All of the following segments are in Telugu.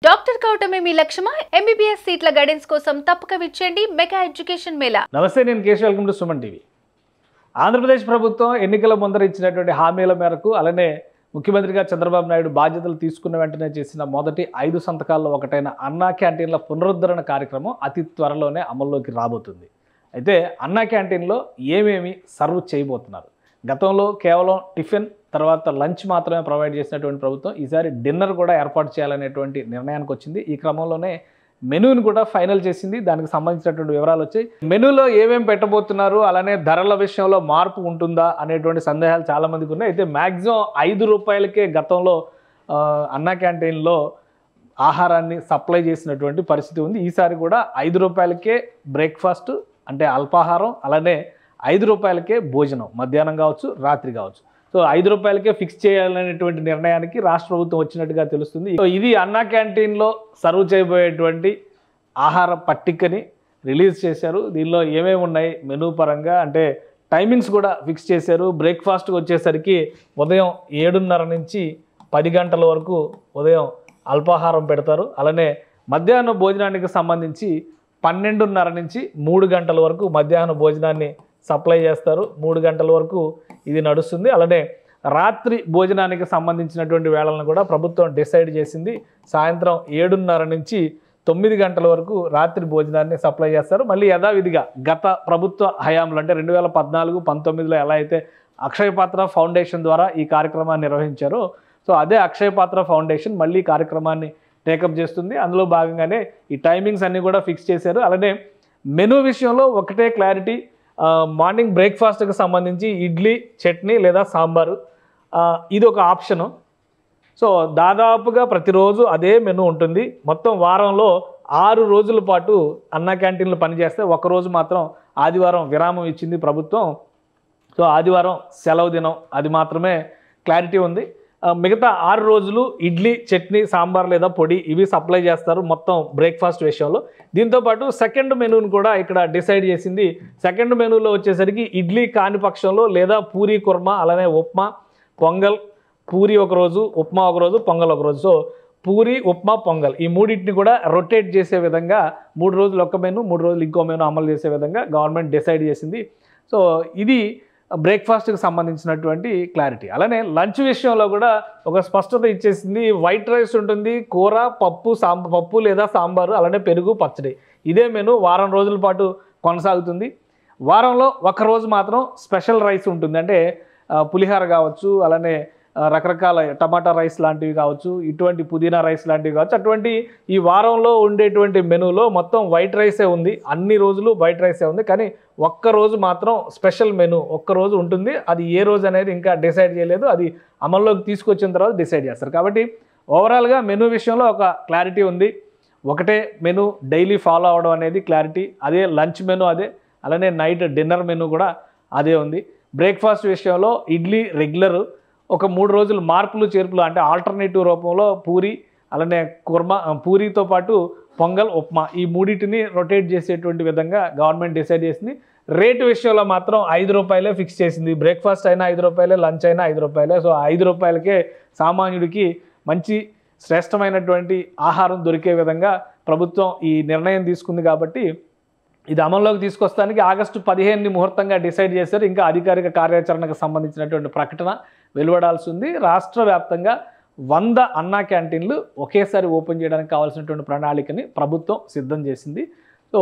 డాక్టర్ కావటమే మీ లక్ష్యమా? ఎంబీబీఎస్ సీట్ల గైడెన్స్ కోసం తప్పక విచ్చేయండి మెగా ఎడ్యుకేషన్ మేళా. నమస్తే, నేను Keshav. Welcome to Suman TV. Andhra Pradesh ప్రభుత్వం ఎన్నికల ముందర ఇచ్చినటువంటి హామీల మేరకు అలానే ముఖ్యమంత్రిగా చంద్రబాబు నాయుడు బాధ్యతలు తీసుకున్న వెంటనే చేసిన మొదటి 5 సంతకాల్లో ఒకటైన అన్నా క్యాంటీన్ల పునరుద్ధరణ కార్యక్రమం అతి త్వరలోనే అమల్లోకి రాబోతుంది. అయితే అన్నా క్యాంటీన్లో ఏమేమి సర్వ్ చేయబోతున్నారు? గతంలో కేవలం టిఫిన్ తర్వాత లంచ్ మాత్రమే ప్రొవైడ్ చేసినటువంటి ప్రభుత్వం ఈసారి డిన్నర్ కూడా ఏర్పాటు చేయాలనేటువంటి నిర్ణయానికి వచ్చింది. ఈ క్రమంలోనే మెనూని కూడా ఫైనల్ చేసింది. దానికి సంబంధించినటువంటి వివరాలు వచ్చాయి. మెనూలో ఏమేమి పెట్టబోతున్నారు, అలానే ధరల విషయంలో మార్పు ఉంటుందా అనేటువంటి సందేహాలు చాలామందికి ఉన్నాయి. అయితే మ్యాక్సిమం 5 రూపాయలకే గతంలో అన్నా క్యాంటీన్లో ఆహారాన్ని సప్లై చేసినటువంటి పరిస్థితి ఉంది. ఈసారి కూడా 5 రూపాయలకే బ్రేక్ఫాస్ట్ అంటే అల్పాహారం, అలానే 5 రూపాయలకే భోజనం, మధ్యాహ్నం కావచ్చు రాత్రి కావచ్చు. సో 5 రూపాయలకే ఫిక్స్ చేయాలనేటువంటి నిర్ణయానికి రాష్ట్ర ప్రభుత్వం వచ్చినట్టుగా తెలుస్తుంది. సో ఇది అన్నా క్యాంటీన్లో సర్వ్ చేయబోయేటువంటి ఆహార పట్టికని రిలీజ్ చేశారు. దీనిలో ఏమేమి ఉన్నాయి మెనూ పరంగా అంటే టైమింగ్స్ కూడా ఫిక్స్ చేశారు. బ్రేక్ఫాస్ట్కి వచ్చేసరికి ఉదయం 7:30 నుంచి 10 గంటల వరకు ఉదయం అల్పాహారం పెడతారు. అలానే మధ్యాహ్న భోజనానికి సంబంధించి 12:30 నుంచి 3 గంటల వరకు మధ్యాహ్న భోజనాన్ని సప్లై చేస్తారు. 3 గంటల వరకు ఇది నడుస్తుంది. అలానే రాత్రి భోజనానికి సంబంధించినటువంటి వేళలను కూడా ప్రభుత్వం డిసైడ్ చేసింది. సాయంత్రం 7:30 నుంచి 9 గంటల వరకు రాత్రి భోజనాన్ని సప్లై చేస్తారు. మళ్ళీ యథావిధిగా గత ప్రభుత్వ హయాంలో అంటే 2014-19లో ఎలా అయితే అక్షయ పాత్ర ఫౌండేషన్ ద్వారా ఈ కార్యక్రమాన్ని నిర్వహించారో సో అదే అక్షయ పాత్ర ఫౌండేషన్ మళ్ళీ కార్యక్రమాన్ని టేకప్ చేస్తుంది. అందులో భాగంగానే ఈ టైమింగ్స్ అన్నీ కూడా ఫిక్స్ చేశారు. అలానే మెనూ విషయంలో ఒకటే క్లారిటీ, మార్నింగ్ బ్రేక్ఫాస్ట్కి సంబంధించి ఇడ్లీ, చట్నీ లేదా సాంబారు ఇది ఒక ఆప్షను. సో దాదాపుగా ప్రతిరోజు అదే మెనూ ఉంటుంది. మొత్తం వారంలో 6 రోజుల పాటు అన్నా క్యాంటీన్లు పనిచేస్తే ఒకరోజు మాత్రం ఆదివారం విరామం ఇచ్చింది ప్రభుత్వం. సో ఆదివారం సెలవు దినం, అది మాత్రమే క్లారిటీ ఉంది. మిగతా 6 రోజులు ఇడ్లీ, చట్నీ, సాంబార్ లేదా పొడి ఇవి సప్లై చేస్తారు మొత్తం బ్రేక్ఫాస్ట్ విషయంలో. దీంతోపాటు సెకండ్ మెనూని కూడా ఇక్కడ డిసైడ్ చేసింది. సెకండ్ మెనూలో వచ్చేసరికి ఇడ్లీ కాని పక్షంలో లేదా పూరీ కుర్మా, అలానే ఉప్మా, పొంగల్, పూరీ ఒకరోజు, ఉప్మా ఒకరోజు, పొంగల్ ఒకరోజు. సో పూరీ, ఉప్మా, పొంగల్ ఈ మూడింటిని కూడా రొటేట్ చేసే విధంగా 3 రోజులు ఒక మెనూ, 3 రోజులు ఇంకో మెనూ అమలు చేసే విధంగా గవర్నమెంట్ డిసైడ్ చేసింది. సో ఇది బ్రేక్ఫాస్ట్కి సంబంధించినటువంటి క్లారిటీ. అలానే లంచ్ విషయంలో కూడా ఒక స్పష్టత ఇచ్చేసింది. వైట్ రైస్ ఉంటుంది, కూర, పప్పు లేదా సాంబారు, అలానే పెరుగు, పచ్చడి. ఇదే మెనూ వారం రోజుల పాటు కొనసాగుతుంది. వారంలో ఒక రోజు మాత్రం స్పెషల్ రైస్ ఉంటుంది. అంటే పులిహార కావచ్చు, అలానే రకరకాల టమాటా రైస్ లాంటివి కావచ్చు, ఇటువంటి పుదీనా రైస్ లాంటివి కావచ్చు. అటువంటి ఈ వారంలో ఉండేటువంటి మెనూలో మొత్తం వైట్ రైసే ఉంది. అన్ని రోజులు వైట్ రైసే ఉంది. కానీ ఒక్కరోజు మాత్రం స్పెషల్ మెనూ ఒక్కరోజు ఉంటుంది. అది ఏ రోజు అనేది ఇంకా డిసైడ్ చేయలేదు. అది అమల్లోకి తీసుకొచ్చిన తర్వాత డిసైడ్ చేస్తారు. కాబట్టి ఓవరాల్గా మెనూ విషయంలో ఒక క్లారిటీ ఉంది. ఒకటే మెనూ డైలీ ఫాలో అవడం అనేది క్లారిటీ. అదే లంచ్ మెనూ అదే, అలానే నైట్ డిన్నర్ మెనూ కూడా అదే ఉంది. బ్రేక్ఫాస్ట్ విషయంలో ఇడ్లీ రెగ్యులరు, ఒక 3 రోజులు మార్పులు చేర్పులు అంటే ఆల్టర్నేటివ్ రూపంలో పూరి, అలానే కుర్మా, పూరితో పాటు పొంగల్, ఉప్మా ఈ మూడింటిని రొటేట్ చేసేటువంటి విధంగా గవర్నమెంట్ డిసైడ్ చేసింది. రేటు విషయంలో మాత్రం 5 రూపాయలే ఫిక్స్ చేసింది. బ్రేక్ఫాస్ట్ అయినా 5 రూపాయలే, లంచ్ అయినా 5 రూపాయలే. సో 5 రూపాయలకే సామాన్యుడికి మంచి శ్రేష్టమైనటువంటి ఆహారం దొరికే విధంగా ప్రభుత్వం ఈ నిర్ణయం తీసుకుంది. కాబట్టి ఇది అమల్లోకి తీసుకొస్తానికి ఆగస్టు 15ని ముహూర్తంగా డిసైడ్ చేశారు. ఇంకా అధికారిక కార్యాచరణకు సంబంధించినటువంటి ప్రకటన వెలువడాల్సి ఉంది. రాష్ట్ర వ్యాప్తంగా 100 అన్నా క్యాంటీన్లు ఒకేసారి ఓపెన్ చేయడానికి కావాల్సినటువంటి ప్రణాళికని ప్రభుత్వం సిద్ధం చేసింది. సో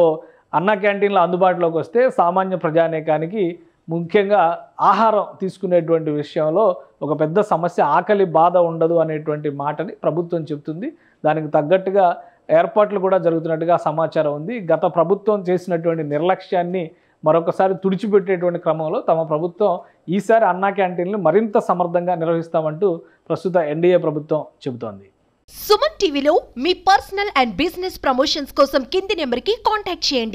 అన్నా క్యాంటీన్లు అందుబాటులోకి వస్తే సామాన్య ప్రజానీకానికి ముఖ్యంగా ఆహారం తీసుకునేటువంటి విషయంలో ఒక పెద్ద సమస్య, ఆకలి బాధ ఉండదు అనేటువంటి మాటని ప్రభుత్వం చెబుతుంది. దానికి తగ్గట్టుగా ఏర్పాట్లు కూడా జరుగుతున్నట్టుగా సమాచారం ఉంది. గత ప్రభుత్వం చేసినటువంటి నిర్లక్ష్యాన్ని మరొకసారి తుడిచిపెట్టేటువంటి క్రమంలో తమ ప్రభుత్వం ఈసారి అన్నా క్యాంటీన్లు మరింత సమర్థంగా నిర్వహిస్తామంటూ ప్రస్తుత ఎన్డీఏ ప్రభుత్వం చెబుతోంది. సుమన్ టీవీలో మీ పర్సనల్ అండ్ బిజినెస్ ప్రమోషన్స్ కోసం కింది నెంబర్కి కాంటాక్ట్ చేయండి.